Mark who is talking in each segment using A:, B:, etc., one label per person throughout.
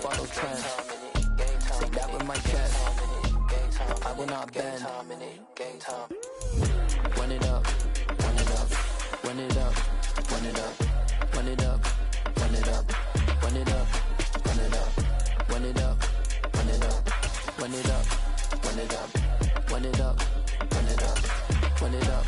A: follow trends. Say that with my chest. I will not bend. Run it up, run it up, run it up, run it up, run it up, run it up, run it up, run it up, run it up, run it up, run it up, run it up, run it up, run it up, run it up.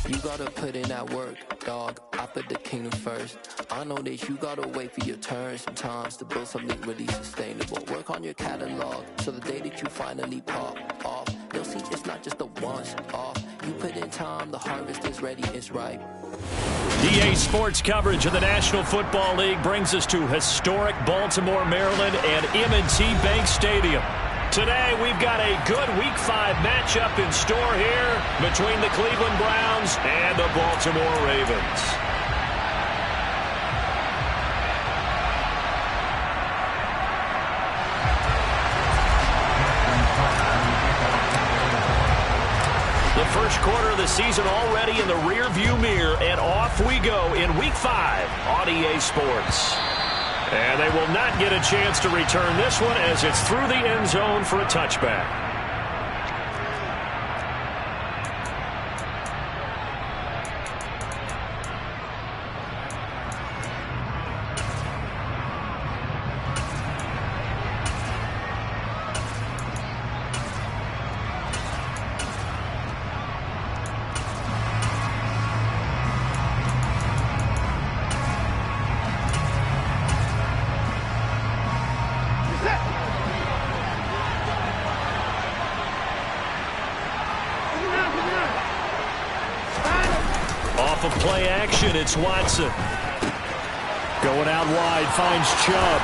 A: You gotta put in that work, dog. I put the kingdom first. I know that you gotta wait for your turn sometimes to build something really sustainable. Work on your catalog, so the day that you finally pop off, you'll see it's not just a once off. You put in time, the harvest is ready, it's ripe.
B: EA Sports coverage of the National Football League brings us to historic Baltimore, Maryland and M&T Bank Stadium. Today, we've got a good Week 5 matchup in store here between the Cleveland Browns and the Baltimore Ravens. The first quarter of the season already in the rear-view mirror, and off we go in Week 5 on EA Sports. And they will not get a chance to return this one as it's through the end zone for a touchback. Off of play action, it's Watson. Going out wide, finds Chubb.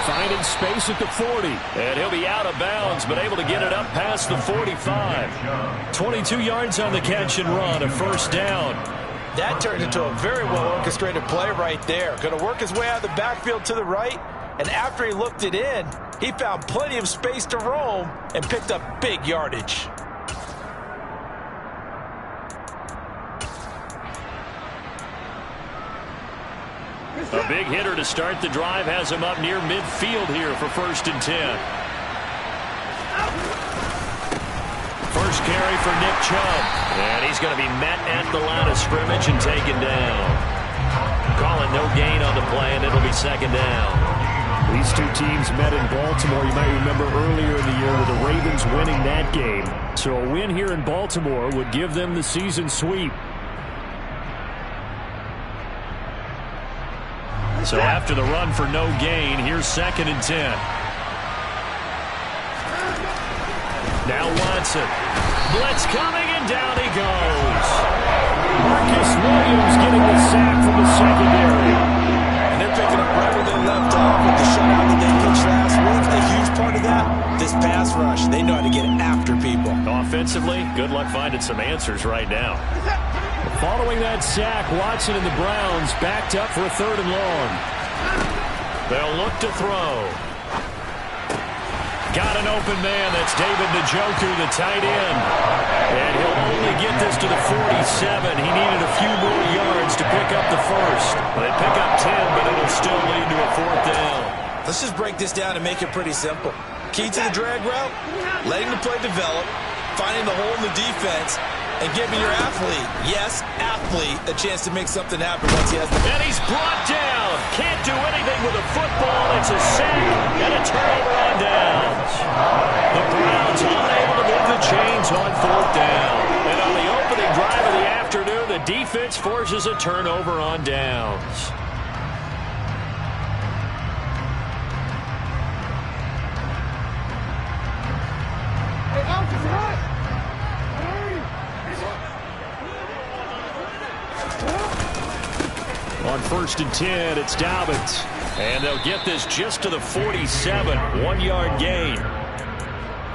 B: Finding space at the 40. And he'll be out of bounds, but able to get it up past the 45. 22 yards on the catch and run, a first down.
C: That turned into a very well-orchestrated play right there. Going to work his way out of the backfield to the right, and after he looked it in, he found plenty of space to roam and picked up big yardage.
B: A big hitter to start the drive has him up near midfield here for 1st and 10. First carry for Nick Chubb. And he's going to be met at the line of scrimmage and taken down. Calling no gain on the play, and it'll be 2nd down.
D: These two teams met in Baltimore, you might remember, earlier in the year with the Ravens winning that game. So a win here in Baltimore would give them the season sweep.
B: So after the run for no gain, here's 2nd and 10. Now Watson. Blitz coming, and down he goes.
D: Marcus Williams getting the sack from the secondary.
C: And they're picking up right where they left off with the shutout that they pitched last week. A huge part of that, this pass rush. They know how to get after people.
B: Offensively, good luck finding some answers right now.
D: Following that sack, Watson and the Browns backed up for a 3rd and long.
B: They'll look to throw. Got an open man. That's David Njoku, the tight end. And he'll only get this to the 47. He needed a few more yards to pick up the first. They pick up 10, but it'll still lead to a 4th down.
C: Let's just break this down and make it pretty simple. Key to the drag route, letting the play develop, finding the hole in the defense, and giving your athlete, yes, athlete, a chance to make something happen once he has the ball.
B: And he's brought down. Can't do anything with a football. It's a sack and a turnover on downs. The Browns unable to move the chains on 4th down. And on the opening drive of the afternoon, the defense forces a turnover on downs. On 1st and 10, it's Dobbins. And they'll get this just to the 47, 1-yard gain.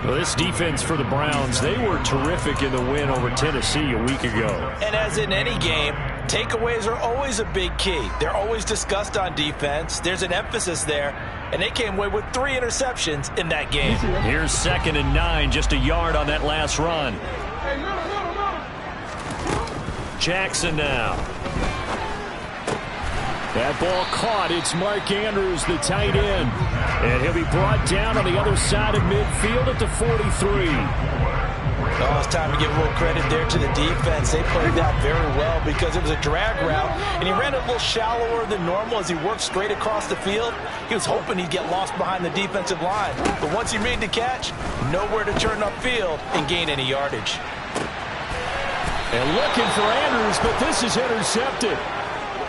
B: Well, this defense for the Browns, they were terrific in the win over Tennessee a week ago.
C: And as in any game, takeaways are always a big key. They're always discussed on defense. There's an emphasis there, and they came away with 3 interceptions in that game.
B: Here's 2nd and 9, just a yard on that last run.
D: That ball caught. It's Mark Andrews, the tight end. And he'll be brought down on the other side of midfield at the 43.
C: Oh, it's time to give a little credit there to the defense. They played that very well because it was a drag route, and he ran it a little shallower than normal as he worked straight across the field. He was hoping he'd get lost behind the defensive line. But once he made the catch, nowhere to turn upfield and gain any yardage.
D: And looking for Andrews, but this is intercepted.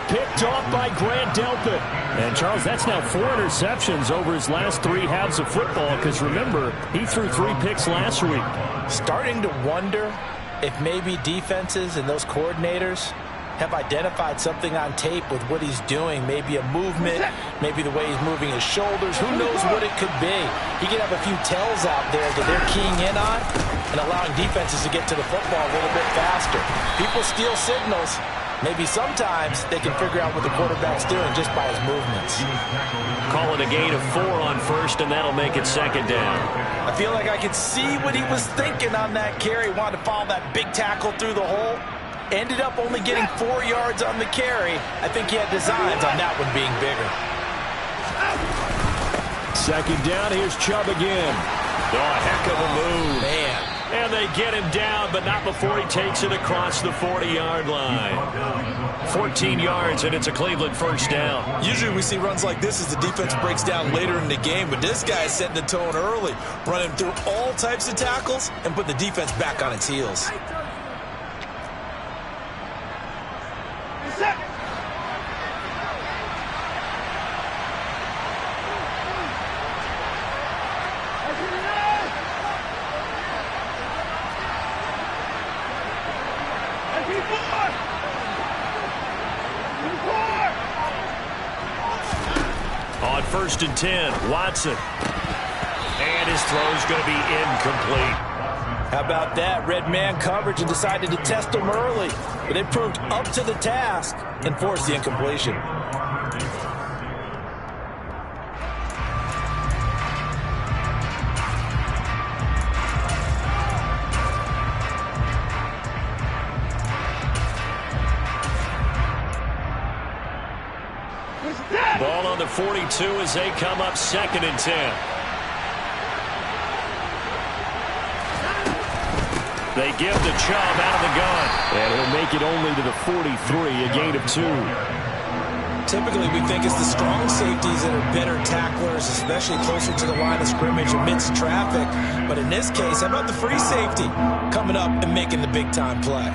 D: Picked off by Grant Delpit. And, Charles, that's now 4 interceptions over his last 3 halves of football because, remember, he threw 3 picks last week.
C: Starting to wonder if maybe defenses and those coordinators have identified something on tape with what he's doing. Maybe a movement, maybe the way he's moving his shoulders. Who knows what it could be? He could have a few tells out there that they're keying in on and allowing defenses to get to the football a little bit faster. People steal signals. Maybe sometimes they can figure out what the quarterback's doing just by his movements.
B: Call it a gain of 4 on first, and that'll make it second down.
C: I feel like I could see what he was thinking on that carry. Wanted to follow that big tackle through the hole. Ended up only getting 4 yards on the carry. I think he had designs on that one being bigger.
D: Second down, here's Chubb again.
B: Oh, a heck of a move.
C: Man.
B: And they get him down, but not before he takes it across the 40-yard line. 14 yards, and it's a Cleveland first down.
C: Usually we see runs like this as the defense breaks down later in the game, but this guy is setting the tone early, running through all types of tackles and putting the defense back on its heels.
B: On 1st and 10, Watson. And his throw's going to be incomplete.
C: How about that? Red man coverage and decided to test him early, but they proved up to the task and forced the incompletion.
B: Ball on the 42 as they come up 2nd and 10. They give the Chubb out of the gun.
D: And he'll make it only to the 43, a gain of 2.
C: Typically, we think it's the strong safeties that are better tacklers, especially closer to the line of scrimmage amidst traffic. But in this case, how about the free safety coming up and making the big-time play?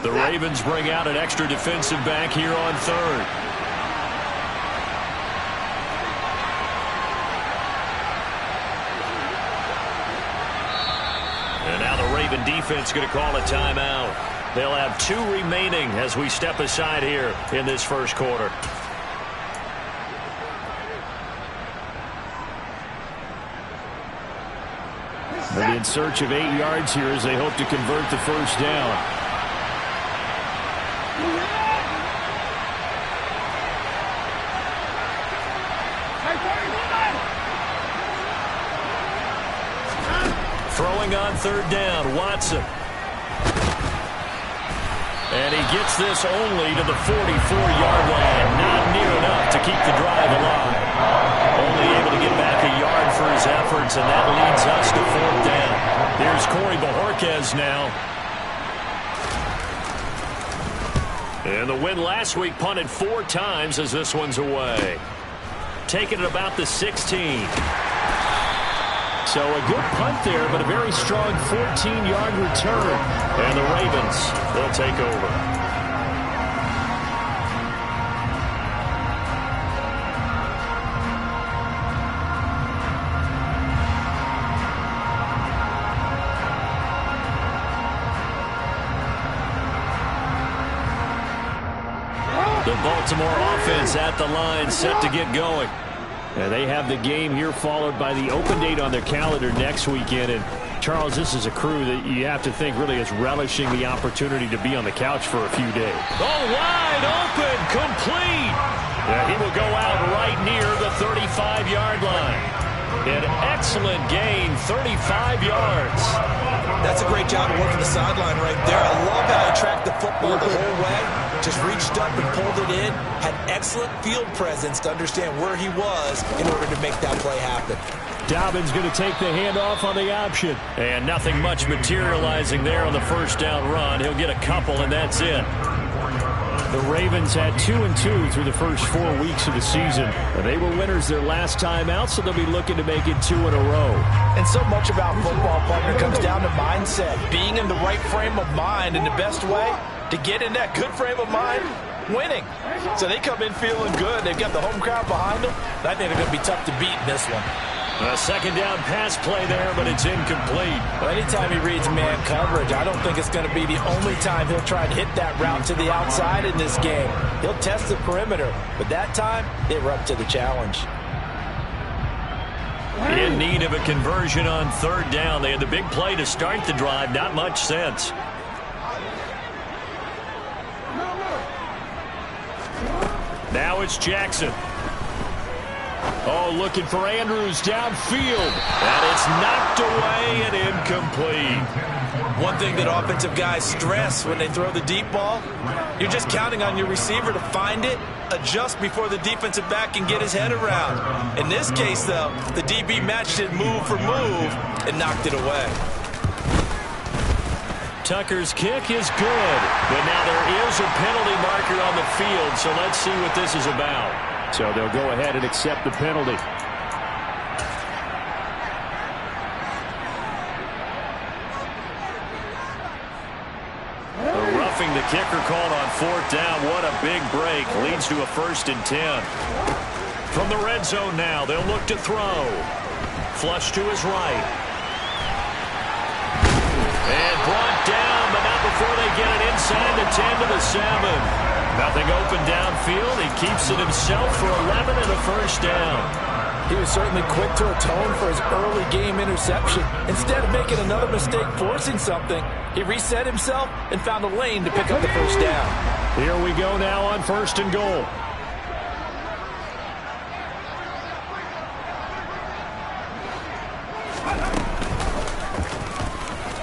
B: The Ravens bring out an extra defensive back here on 3rd. And now the Raven defense going to call a timeout. They'll have 2 remaining as we step aside here in this first quarter.
D: They'll be in search of 8 yards here as they hope to convert the first down.
B: Throwing on 3rd down, Watson. And he gets this only to the 44-yard line. Not near enough to keep the drive alive. Only able to get back a yard for his efforts, and that leads us to 4th down. Here's Corey Bojorquez now. And the win last week punted 4 times as this one's away. Taking it about the 16.
D: So a good punt there, but a very strong 14-yard return.
B: And the Ravens, they'll take over. The Baltimore offense at the line, set to get going.
D: And they have the game here followed by the open date on their calendar next weekend. And, Charles, this is a crew that you have to think really is relishing the opportunity to be on the couch for a few days.
B: Oh, wide open, complete. He will go out right near the 35-yard line. An excellent gain, 35 yards.
C: That's a great job of working the sideline right there. I love how he tracked the football the whole way. Just reached up and pulled it in. Had excellent field presence to understand where he was in order to make that play happen.
D: Dobbins going to take the handoff on the option.
B: And nothing much materializing there on the first down run. He'll get a couple, and that's it.
D: The Ravens had 2-2 through the first 4 weeks of the season. They were winners their last time out, so they'll be looking to make it 2 in a row.
C: And so much about football, partner, comes down to mindset. Being in the right frame of mind, and the best way to get in that good frame of mind, winning. So they come in feeling good. They've got the home crowd behind them. I think they're going to be tough to beat in this one.
B: A second down pass play there, but it's incomplete.
C: Well, anytime he reads man coverage, I don't think it's going to be the only time he'll try to hit that route to the outside in this game. He'll test the perimeter, but that time, they were up to the challenge.
B: In need of a conversion on third down. They had the big play to start the drive. Not much sense. Now it's Jackson. Oh, looking for Andrews downfield. And it's knocked away and incomplete.
C: One thing that offensive guys stress when they throw the deep ball, you're just counting on your receiver to find it, adjust before the defensive back can get his head around. In this case, though, the DB matched it move for move and knocked it away.
B: Tucker's kick is good. But now there is a penalty marker on the field, so let's see what this is about.
D: So they'll go ahead and accept the penalty.
B: Roughing the kicker called on fourth down. What a big break. Leads to a 1st and 10. From the red zone now, they'll look to throw. Flush to his right. And brought down, but not before they get it inside the 10 to the 7. Nothing open downfield. He keeps it himself for 11 and a 1st down.
C: He was certainly quick to atone for his early game interception. Instead of making another mistake forcing something, he reset himself and found a lane to pick up the 1st down.
D: Here we go now on 1st and goal.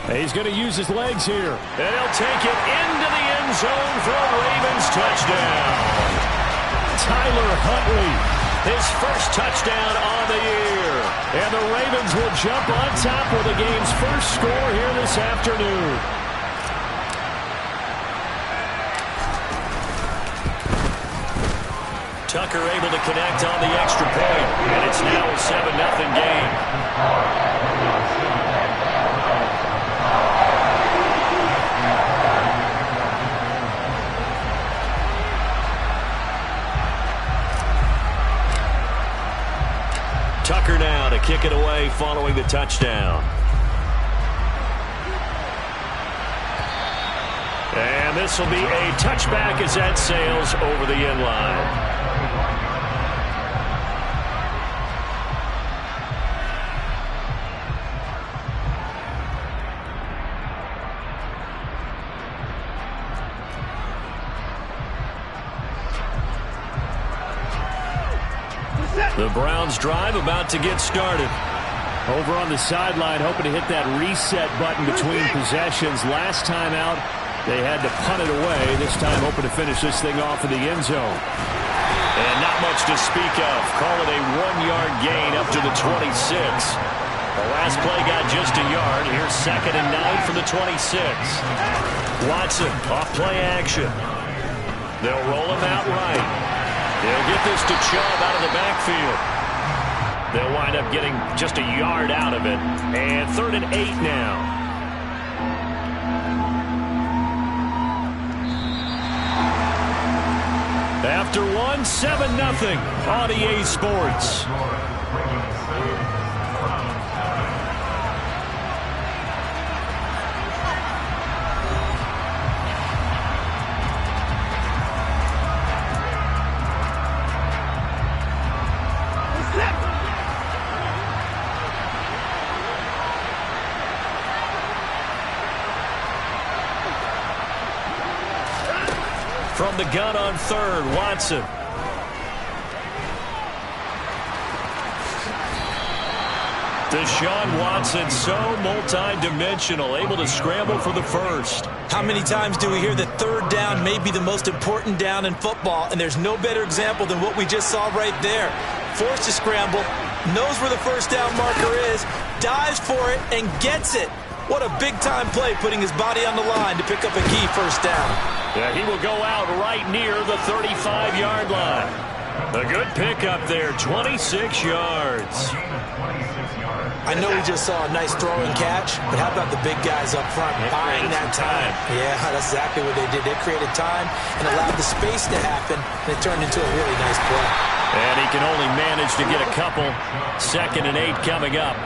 D: He's going to use his legs here.
B: And he'll take it into the end zone for a Ravens touchdown.
D: Tyler Huntley,
B: his first touchdown on the year.
D: And the Ravens will jump on top with the game's first score here this afternoon.
B: Tucker able to connect on the extra point. And it's now a 7-0 game. Tucker now to kick it away following the touchdown. And this will be a touchback as that sails over the end line. The Browns drive about to get started.
D: Over on the sideline, hoping to hit that reset button between possessions. Last time out, they had to punt it away. This time, hoping to finish this thing off in the end zone.
B: And not much to speak of. Call it a 1-yard gain up to the 26. The last play got just a yard. Here's 2nd and 9 from the 26. Watson off play action. They'll roll him out right. They'll get this to Chubb out of the backfield. They'll wind up getting just a yard out of it. And 3rd and 8 now. After 7-0 on EA Sports. From the gun on 3rd, Watson. Deshaun Watson, so multi-dimensional, able to scramble for the first.
C: How many times do we hear that third down may be the most important down in football, and there's no better example than what we just saw right there. Forced to scramble, knows where the first down marker is, dives for it, and gets it. What a big-time play, putting his body on the line to pick up a key first down.
B: Yeah, he will go out right near the 35-yard line. A good pickup there, 26 yards.
C: I know we just saw a nice throw and catch, but how about the big guys up front buying that time? Yeah, that's exactly what they did. They created time and allowed the space to happen, and it turned into a really nice play.
B: And he can only manage to get a couple. 2nd and 8 coming up.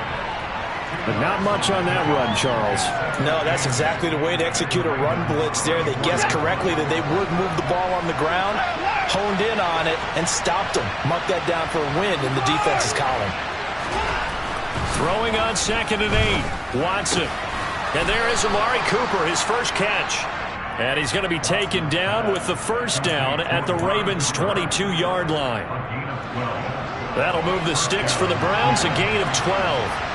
D: But not much on that run, Charles.
C: No, that's exactly the way to execute a run blitz there. They guessed correctly that they would move the ball on the ground, honed in on it, and stopped them. Mark that down for a win in the defense's column.
B: Throwing on 2nd and 8. Watson. And there is Amari Cooper, his first catch. And he's going to be taken down with the first down at the Ravens' 22-yard line. That'll move the sticks for the Browns, a gain of 12.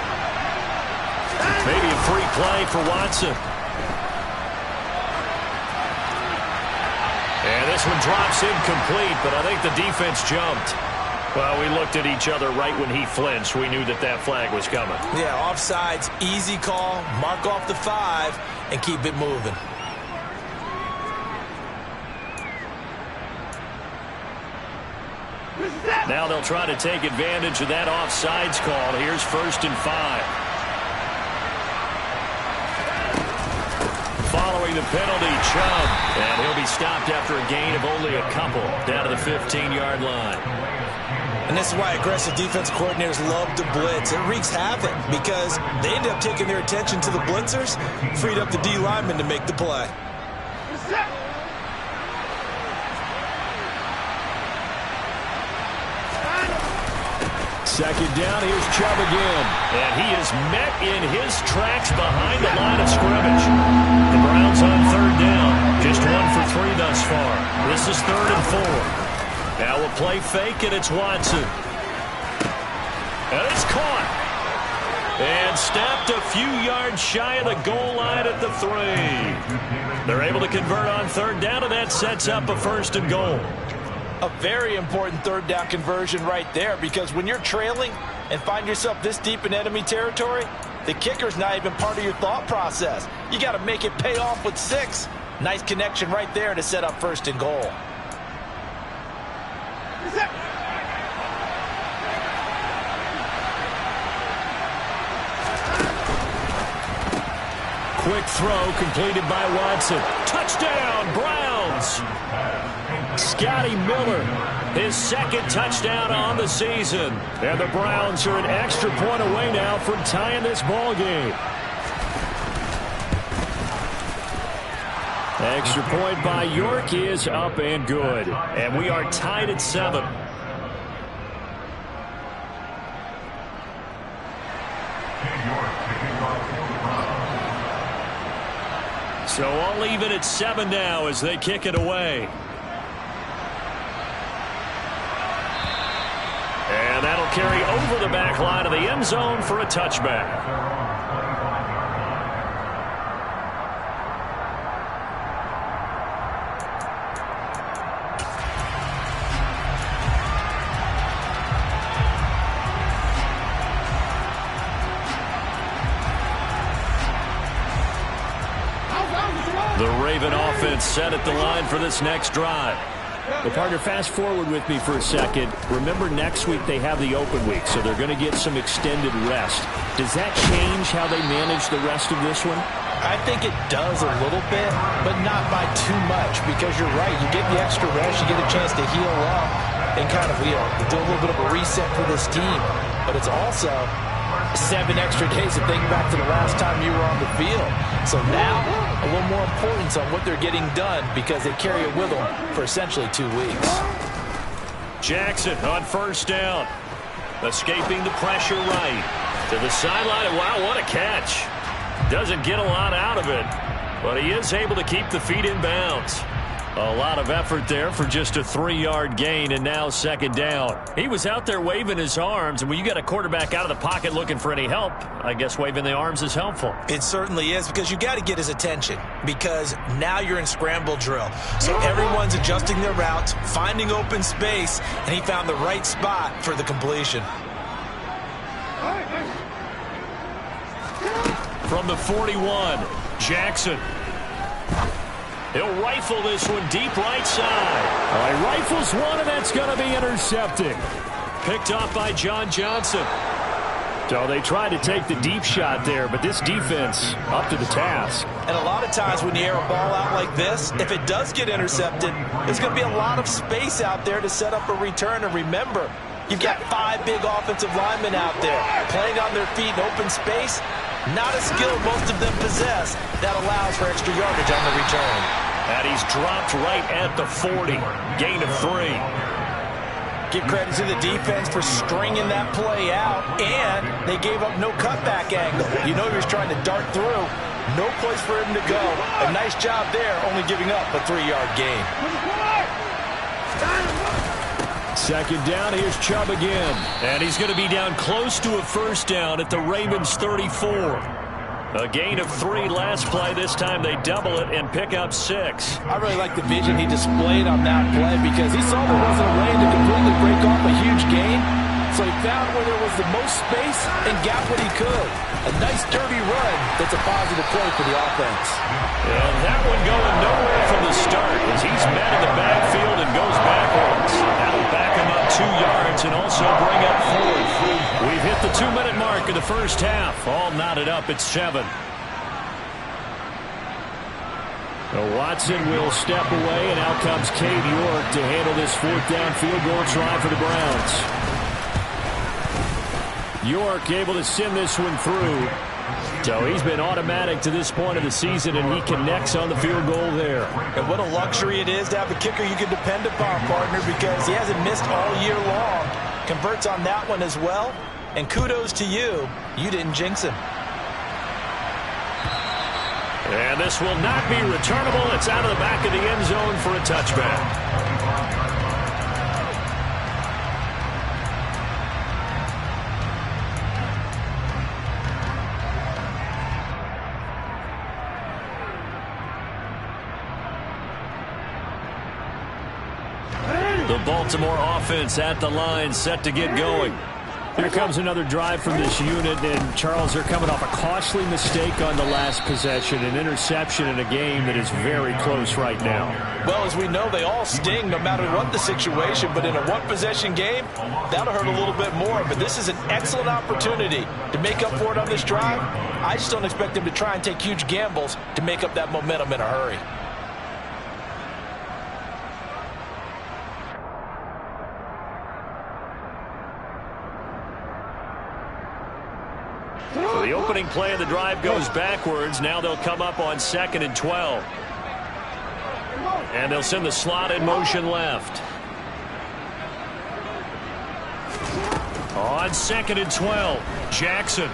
B: Maybe a free play for Watson. And this one drops incomplete, but I think the defense jumped. Well, we looked at each other right when he flinched. We knew that that flag was coming.
C: Yeah, offsides, easy call, mark off the 5, and keep it moving.
B: Now they'll try to take advantage of that offsides call. Here's 1st and 5. Following the penalty, Chubb. And he'll be stopped after a gain of only a couple down to the 15-yard line.
C: And this is why aggressive defense coordinators love to blitz. It wreaks havoc because they end up taking their attention to the blitzers, freed up the D lineman to make the play.
D: Second down, here's Chubb again.
B: And he is met in his tracks behind the line of scrimmage. The Browns on 3rd down. Just 1 for 3 thus far. This is 3rd and 4. Now a play fake, and it's Watson. And it's caught. And snapped a few yards shy of the goal line at the 3. They're able to convert on 3rd down, and that sets up a 1st and goal.
C: A very important 3rd down conversion right there, because when you're trailing and find yourself this deep in enemy territory, the kicker's not even part of your thought process. You got to make it pay off with 6. Nice connection right there to set up 1st and goal.
B: Quick throw completed by Watson. Touchdown, Browns! Scotty Miller, his 2nd touchdown on the season. And the Browns are an extra point away now from tying this ball game. Extra point by York is up and good. And we are tied at 7. So all even at 7 now as they kick it away. And that'll carry over the back line of the end zone for a touchback. The Raven offense set at the line for this next drive.
D: Well, partner, fast forward with me for a second. Remember, next week they have the open week, so they're going to get some extended rest. Does that change how they manage the rest of this one?
C: I think it does a little bit, but not by too much, because you're right. You get the extra rest, you get a chance to heal up, and kind of, do a little bit of a reset for this team. But it's also 7 extra days of thinking back to the last time you were on the field. So now, a little more importance on what they're getting done, because they carry it with them for essentially 2 weeks.
B: Jackson on 1st down. Escaping the pressure right. To the sideline. Wow, what a catch. Doesn't get a lot out of it, but he is able to keep the feet in bounds. A lot of effort there for just a 3-yard gain, and now second down. He was out there waving his arms, and when you got a quarterback out of the pocket looking for any help, I guess waving the arms is helpful.
C: It certainly is, because you got to get his attention, because now you're in scramble drill. So everyone's adjusting their routes, finding open space, and he found the right spot for the completion.
B: From the 41, Jackson. He'll rifle this one deep right side. All right, rifles one, and that's going to be intercepted. Picked off by John Johnson. So they tried to take the deep shot there, but this defense up to the task.
C: And a lot of times when you air a ball out like this, if it does get intercepted, there's going to be a lot of space out there to set up a return. And remember, you've got 5 big offensive linemen out there playing on their feet in open space. Not a skill most of them possess that allows for extra yardage on the return.
B: And he's dropped right at the 40. Gain of 3.
C: Give credit to the defense for stringing that play out, and they gave up no cutback angle. You know he was trying to dart through. No place for him to go. A nice job there, only giving up a 3-yard gain.
B: Second down, here's Chubb again. And he's going to be down close to a first down at the Ravens 34. A gain of 3 last play. This time they double it and pick up 6.
C: I really like the vision he displayed on that play, because he saw there wasn't a lane to completely break off a huge gain. So he found where there was the most space and got what he could. A nice dirty run that's a positive play for the offense.
B: And that one going nowhere from the start as he's met in the backfield and goes backwards. That'll back him up 2 yards and also bring up 4. We've hit the 2-minute mark of the first half. All knotted up at 7. Watson will step away, and out comes Cade York to handle this 4th down field goal try for the Browns. York able to send this one through. So he's been automatic to this point of the season, and he connects on the field goal there.
C: And what a luxury it is to have a kicker you can depend upon, partner, because he hasn't missed all year long. Converts on that one as well. And kudos to you. You didn't jinx him.
B: And this will not be returnable. It's out of the back of the end zone for a touchback. The Baltimore offense at the line, set to get going. Here comes another drive from this unit, and Charles, they're coming off a costly mistake on the last possession, an interception in a game that is very close right now.
C: Well, as we know, they all sting no matter what the situation, but in a one-possession game, that'll hurt a little bit more. But this is an excellent opportunity to make up for it on this drive. I just don't expect them to try and take huge gambles to make up that momentum in a hurry.
B: So the opening play of the drive goes backwards. Now they'll come up on 2nd and 12. And they'll send the slot in motion left. On 2nd and 12, Jackson.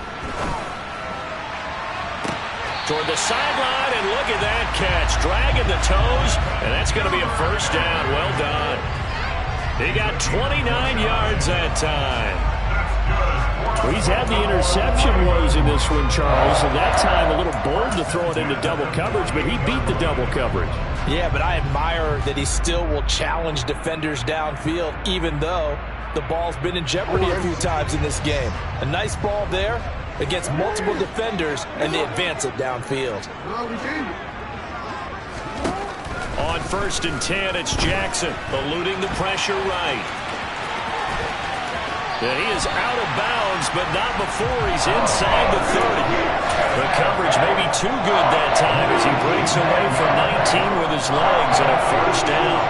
B: Toward the sideline, and look at that catch. Dragging the toes, and that's going to be a first down. Well done. He got 29 yards that time. Well, he's had the interception woes in this one, Charles, and that time a little bold to throw it into double coverage, but he beat the double coverage.
C: Yeah, but I admire that he still will challenge defenders downfield, even though the ball's been in jeopardy a few times in this game. A nice ball there against multiple defenders, and they advance it downfield.
B: On 1st and 10, it's Jackson, eluding the pressure right. And he is out of bounds, but not before he's inside the 30. The coverage may be too good that time as he breaks away from 19 with his legs and a first down.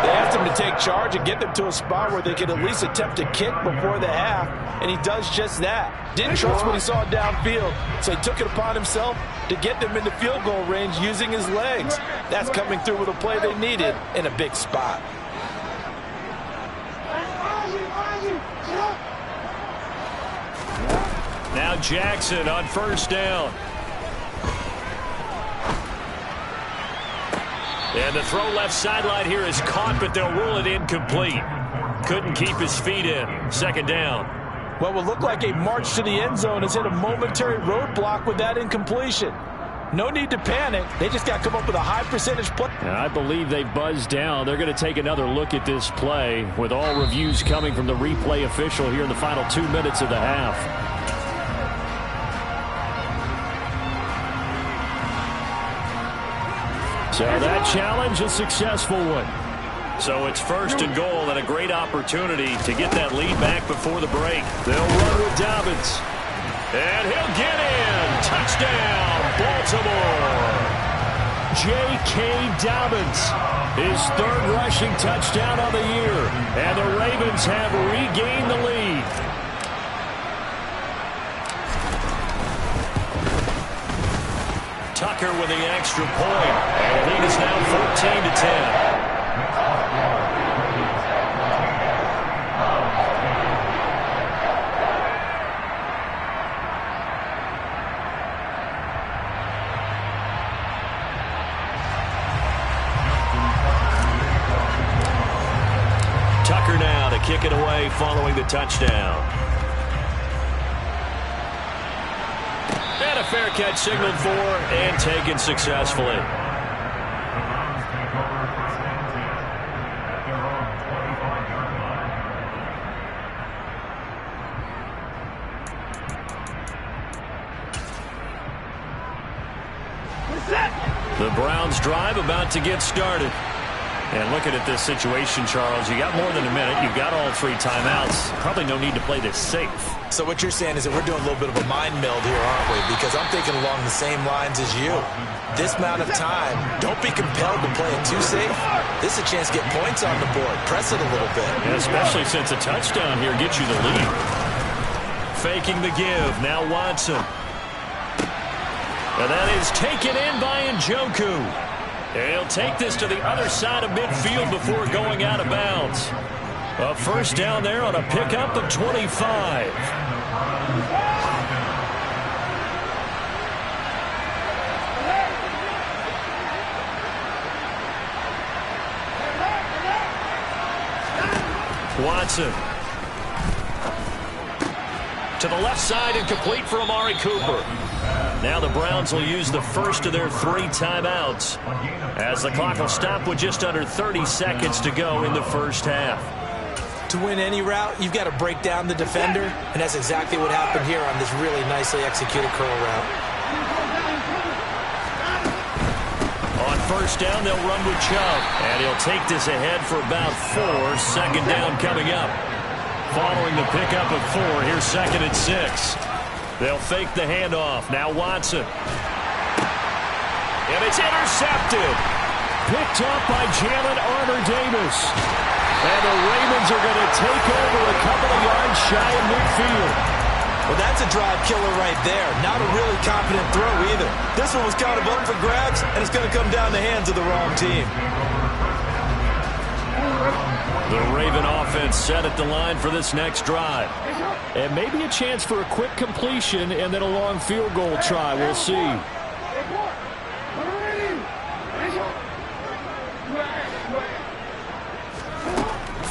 C: They asked him to take charge and get them to a spot where they could at least attempt a kick before the half, and he does just that. Didn't trust what he saw downfield, so he took it upon himself to get them into field goal range using his legs. That's coming through with a play they needed in a big spot.
B: Now Jackson on 1st down. And the throw left sideline here is caught, but they'll rule it incomplete. Couldn't keep his feet in. Second down.
C: What will look like a march to the end zone has hit a momentary roadblock with that incompletion. No need to panic. They just got to come up with a high percentage play.
D: I believe they buzzed down. They're going to take another look at this play with all reviews coming from the replay official here in the final 2 minutes of the half. So that challenge, a successful one.
B: So it's first and goal and a great opportunity to get that lead back before the break.
D: They'll run with Dobbins.
B: And he'll get in. Touchdown, Baltimore.
D: J.K. Dobbins, his third rushing touchdown of the year. And the Ravens have regained the lead.
B: Tucker with the extra point. And the lead is now 14-10. Tucker now to kick it away following the touchdown. And a fair catch signaled for and taken successfully. The Browns drive about to get started. And looking at this situation, Charles, you got more than a minute. You've got all 3 timeouts. Probably no need to play this safe.
C: So what you're saying is that we're doing a little bit of a mind meld here, aren't we? Because I'm thinking along the same lines as you. This amount of time, don't be compelled to play it too safe. This is a chance to get points on the board. Press it a little bit.
B: Yeah, especially since a touchdown here gets you the lead. Faking the give. Now Watson. And that is taken in by Njoku. He'll take this to the other side of midfield before going out of bounds. A first down there on a pickup of 25. Watson. To the left side and complete for Amari Cooper. Now the Browns will use the first of their 3 timeouts as the clock will stop with just under 30 seconds to go in the first half.
C: To win any route, you've got to break down the defender, and that's exactly what happened here on this really nicely executed curl route.
B: On first down, they'll run with Chubb, and he'll take this ahead for about 4. Second down coming up. Following the pickup of 4, here's second and 6. They'll fake the handoff. Now Watson. And it's intercepted.
D: Picked up by Jalen Armour-Davis. And the Ravens are going to take over a couple of yards shy of midfield.
C: Well, that's a drive killer right there. Not a really confident throw either. This one was kind of up for grabs, and it's going to come down the hands of the wrong team.
B: The Raven offense set at the line for this next drive.
D: And maybe a chance for a quick completion and then a long field goal try. We'll see.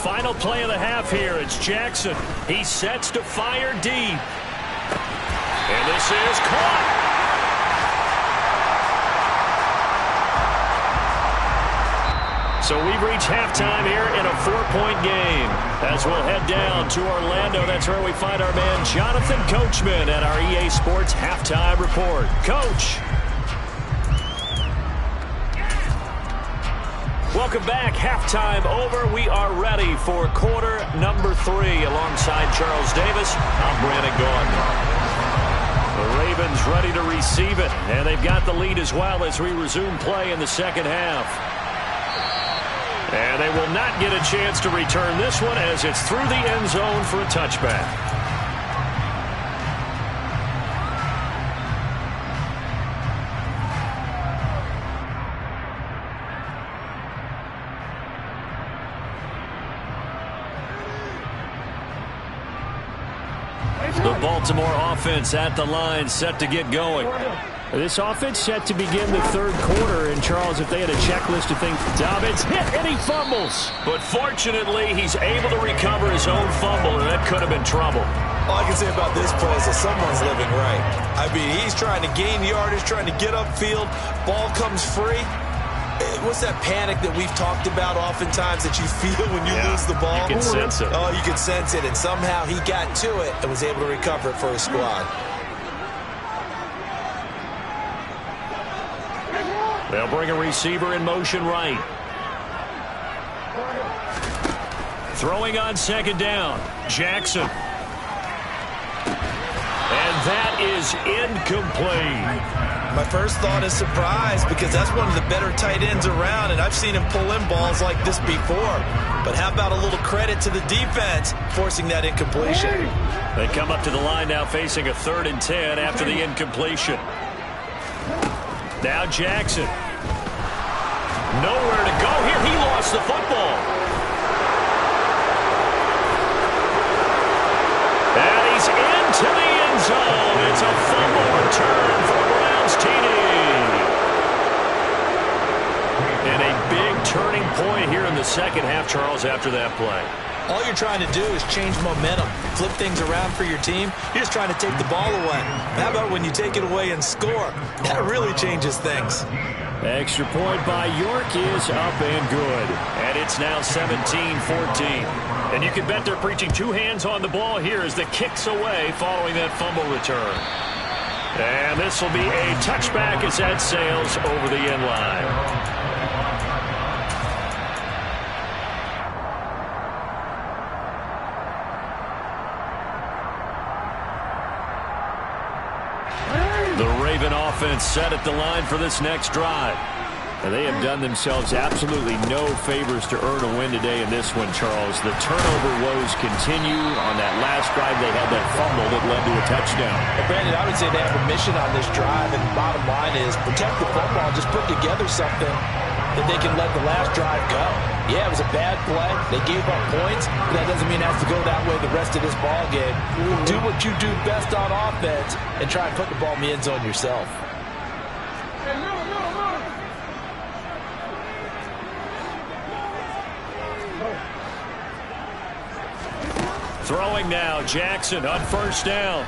B: Final play of the half here. It's Jackson. He sets to fire deep. And this is caught. So we've reached halftime here in a 4-point game. As we'll head down to Orlando, that's where we find our man Jonathan Coachman at our EA Sports Halftime Report. Coach. Welcome back. Halftime over. We are ready for quarter number 3. Alongside Charles Davis, I'm Brandon Gordon. The Ravens ready to receive it, and they've got the lead as well as we resume play in the second half. And they will not get a chance to return this one as it's through the end zone for a touchback. The Baltimore offense at the line, set to get going.
D: This offense set to begin the third quarter. And, Charles, if they had a checklist of things, Dobbins hit and he fumbles.
B: But fortunately, he's able to recover his own fumble, and that could have been trouble.
C: All I can say about this play is that someone's living right. I mean, he's trying to gain yardage, trying to get upfield. Ball comes free. What's that panic that we've talked about oftentimes that you feel when you lose the ball?
B: You can sense it.
C: Oh, you can sense it. And somehow he got to it and was able to recover it for his squad.
B: They'll bring a receiver in motion right. Throwing on second down, Jackson. And that is incomplete.
C: My first thought is surprise because that's one of the better tight ends around, and I've seen him pull in balls like this before. But how about a little credit to the defense forcing that incompletion?
B: They come up to the line now facing a 3rd and 10 after the incompletion. Now Jackson. Nowhere to go here. He lost the football. And he's into the end zone. It's a fumble return for the Browns TD. And a big turning point here in the second half, Charles, after that play.
C: All you're trying to do is change momentum, flip things around for your team. You're just trying to take the ball away. How about when you take it away and score? That really changes things.
D: Extra point by York is up and good.
B: And it's now 17-14. And you can bet they're preaching 2 hands on the ball here as the kick's away following that fumble return. And this will be a touchback as that sails over the end line. The Raven offense set at the line for this next drive.
D: And they have done themselves absolutely no favors to earn a win today in this one, Charles. The turnover woes continue. On that last drive, they had that fumble that led to a touchdown.
C: Well, Brandon, I would say they have a mission on this drive, and the bottom line is protect the football. Just put together something that they can let the last drive go. Yeah, it was a bad play. They gave up points, but that doesn't mean it has to go that way the rest of this ball game. Do what you do best on offense and try and put the ball in the end zone yourself.
B: Throwing now, Jackson on first down.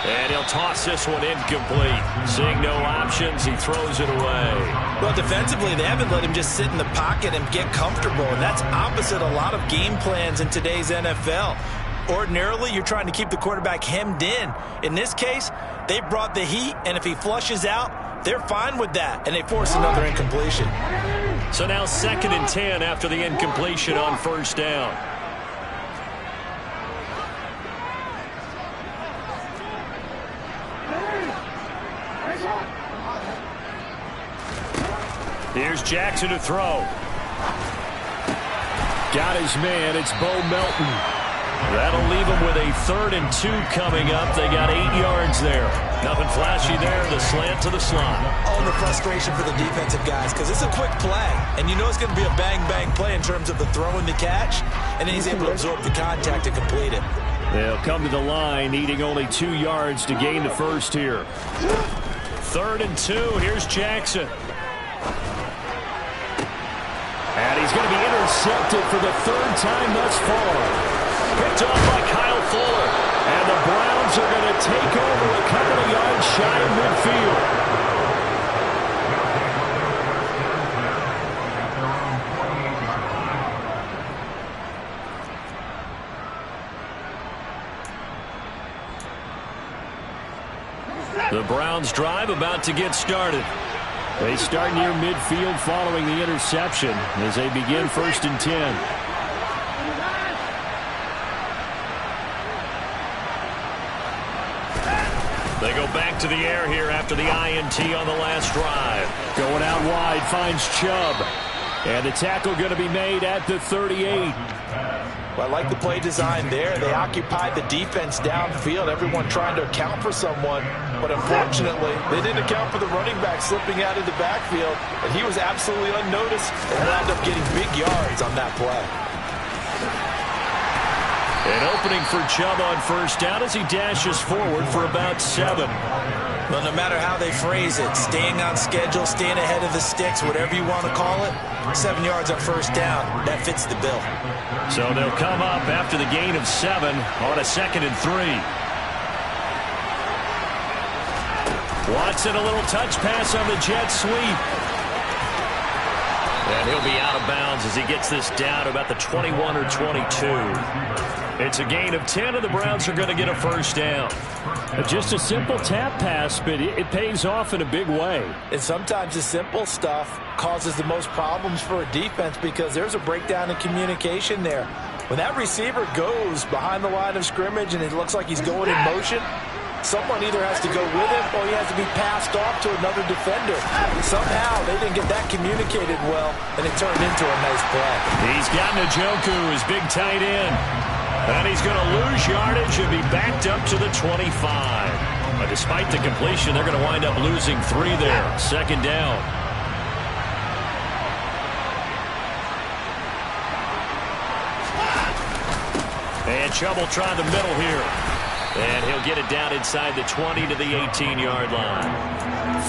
B: And he'll toss this one incomplete. Seeing no options, he throws it away.
C: Well, defensively, they haven't let him just sit in the pocket and get comfortable, and that's opposite a lot of game plans in today's NFL. Ordinarily, you're trying to keep the quarterback hemmed in. In this case, they brought the heat, and if he flushes out, they're fine with that, and they force another incompletion.
B: So now 2nd and 10 after the incompletion on first down. Here's Jackson to throw.
D: Got his man. It's Bo Melton.
B: That'll leave them with a 3rd and 2 coming up. They got 8 yards there. Nothing flashy there. The slant to the slot.
C: Oh, and the frustration for the defensive guys because it's a quick play. And you know it's going to be a bang-bang play in terms of the throw and the catch. And then he's able to absorb the contact and complete it.
D: They'll come to the line, needing only 2 yards to gain the first here.
B: 3rd and 2. Here's Jackson.
D: And he's going to be intercepted for the 3rd time thus far.
B: Picked off by Kyle Fuller.
D: And the Browns are going to take over a couple of yards shy of midfield.
B: The Browns drive about to get started.
D: They start near midfield following the interception as they begin 1st and 10.
B: They go back to the air here after the INT on the last drive.
D: Going out wide, finds Chubb. And the tackle going to be made at the 38.
C: Well, I like the play design there. They occupied the defense downfield, everyone trying to account for someone. But unfortunately, they didn't account for the running back slipping out of the backfield. And he was absolutely unnoticed and wound up getting big yards on that play.
D: An opening for Chubb on first down as he dashes forward for about 7.
C: Well, no matter how they phrase it, staying on schedule, staying ahead of the sticks, whatever you want to call it, 7 yards on first down, that fits the bill.
D: So they'll come up after the gain of 7 on a 2nd and 3. Watson, a little touch pass on the jet sweep. And he'll be out of bounds as he gets this down to about the 21 or 22. It's a gain of 10, and the Browns are going to get a first down. Just a simple tap pass, but it pays off in a big way.
C: And sometimes the simple stuff causes the most problems for a defense because there's a breakdown in communication there. When that receiver goes behind the line of scrimmage and it looks like he's going in motion, someone either has to go with him or he has to be passed off to another defender. Somehow they didn't get that communicated well, and it turned into a nice play. He's got Njoku, his big tight end. And he's going to lose yardage and be backed up to the 25. But despite the completion, they're going to wind up losing 3 there. 2nd down. And Chubb will try the middle here. And he'll get it down inside the 20 to the 18-yard line.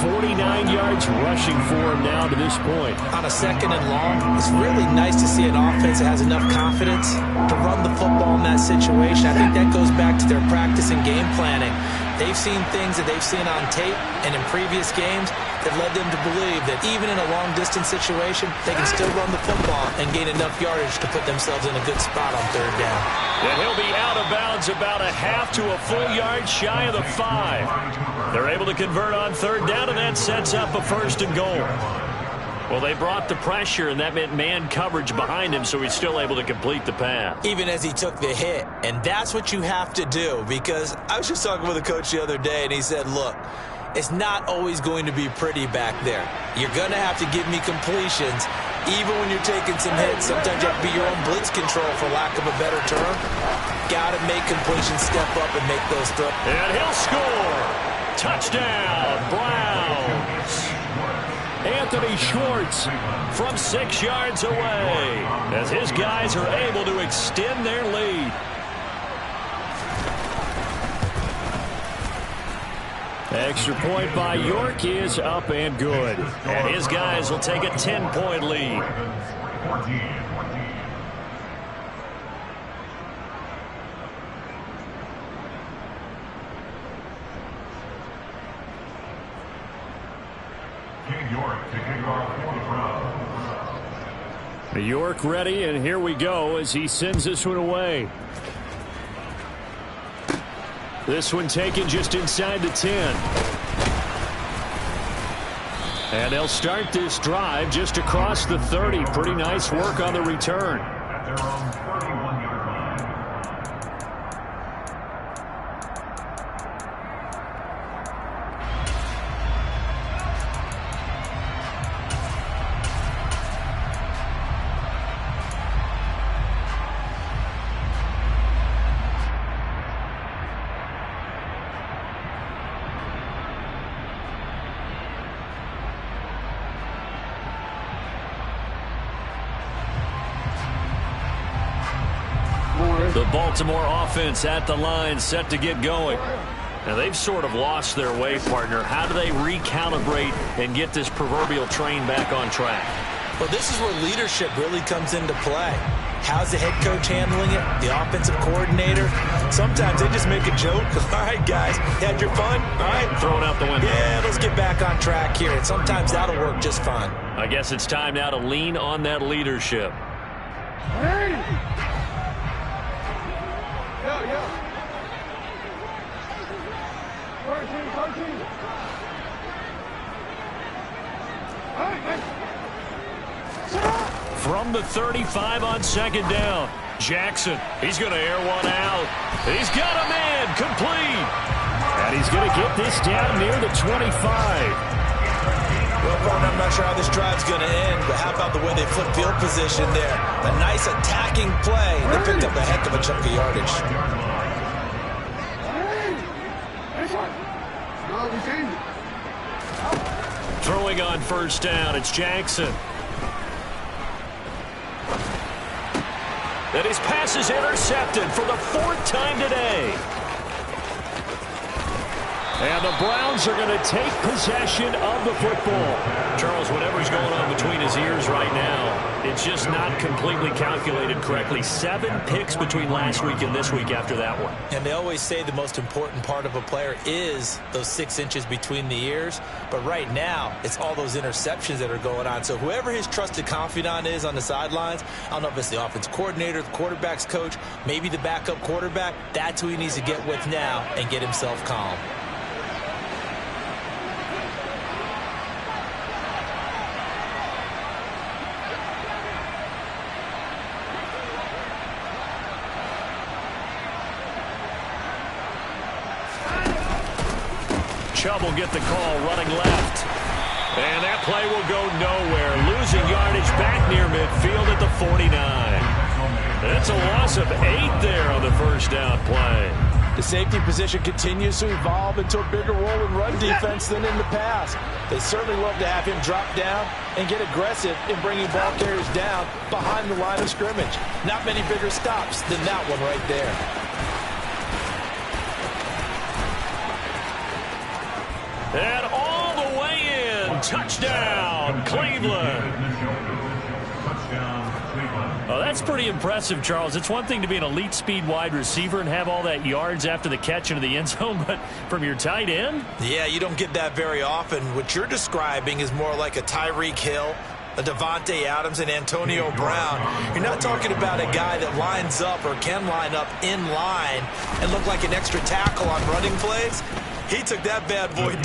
C: 49 yards rushing for him now to this point. On a 2nd and long, it's really nice to see an offense that has enough confidence to run the football in that situation. I think that goes back to their practice and game planning. They've seen things that they've seen on tape and in previous games that led them to believe that even in a long-distance situation, they can still run the football and gain enough yardage to put themselves in a good spot on 3rd down.
D: And he'll be out of bounds about a half to a full yard shy of the 5. They're able to convert on 3rd down, and that sets up a 1st and goal. Well, they brought the pressure, and that meant man coverage behind him, so he's still able to complete the pass.
C: Even as he took the hit, and that's what you have to do, because I was just talking with a coach the other day, and he said, look, it's not always going to be pretty back there. You're going to have to give me completions, even when you're taking some hits. Sometimes you have to be your own blitz control, for lack of a better term. Got to make completions step up and make those throws.
D: And he'll score. Touchdown, Browns. Anthony Schwartz from 6 yards away as his guys are able to extend their lead. Extra point by York is up and good. And his guys will take a 10-point lead. York ready, and here we go as he sends this one away. This one taken just inside the 10. And they'll start this drive just across the 30. Pretty nice work on the return. The Baltimore offense at the line, set to get going. Now, they've sort of lost their way, partner. How do they recalibrate and get this proverbial train back on track?
C: Well, this is where leadership really comes into play. How's the head coach handling it? The offensive coordinator? Sometimes they just make a joke. All right, guys, had your fun? All right.
D: Throwing out the window.
C: Yeah, let's get back on track here. And sometimes that'll work just fine.
D: I guess it's time now to lean on that leadership.
E: Hey!
D: From the 35 on 2nd down. Jackson, he's going to air one out. He's got a man, complete. And he's going to get this down near the 25.
C: Well, Vaughn, I'm not sure how this drive's going to end, but how about the way they flip field position there? A nice attacking play. They picked up a heck of a chunk of yardage.
D: Throwing on 1st down, it's Jackson.
B: And his pass is intercepted for the 4th time today. And the Browns are going to take possession of the football. Charles, whatever's going on between his ears right now, it's just not completely calculated correctly. 7 picks between last week and this week after that one.
C: And they always say the most important part of a player is those 6 inches between the ears. But right now, it's all those interceptions that are going on. So whoever his trusted confidant is on the sidelines, I don't know if it's the offense coordinator, the quarterback's coach, maybe the backup quarterback, that's who he needs to get with now and get himself calm.
B: Chubb will get the call running left. And that play will go nowhere. Losing yardage back near midfield at the 49. It's a loss of 8 there on the first down play.
C: The safety position continues to evolve into a bigger role in run defense than in the past. They certainly love to have him drop down and get aggressive in bringing ball carriers down behind the line of scrimmage. Not many bigger stops than that one right there.
B: And all the way in. Touchdown, Cleveland. Oh, that's pretty impressive, Charles. It's one thing to be an elite speed wide receiver and have all that yards after the catch into the end zone, but from your tight end?
C: Yeah, you don't get that very often. What you're describing is more like a Tyreek Hill, a Devontae Adams, and Antonio Brown. You're not talking about a guy that lines up or can line up in line and look like an extra tackle on running plays. He took that bad boy down.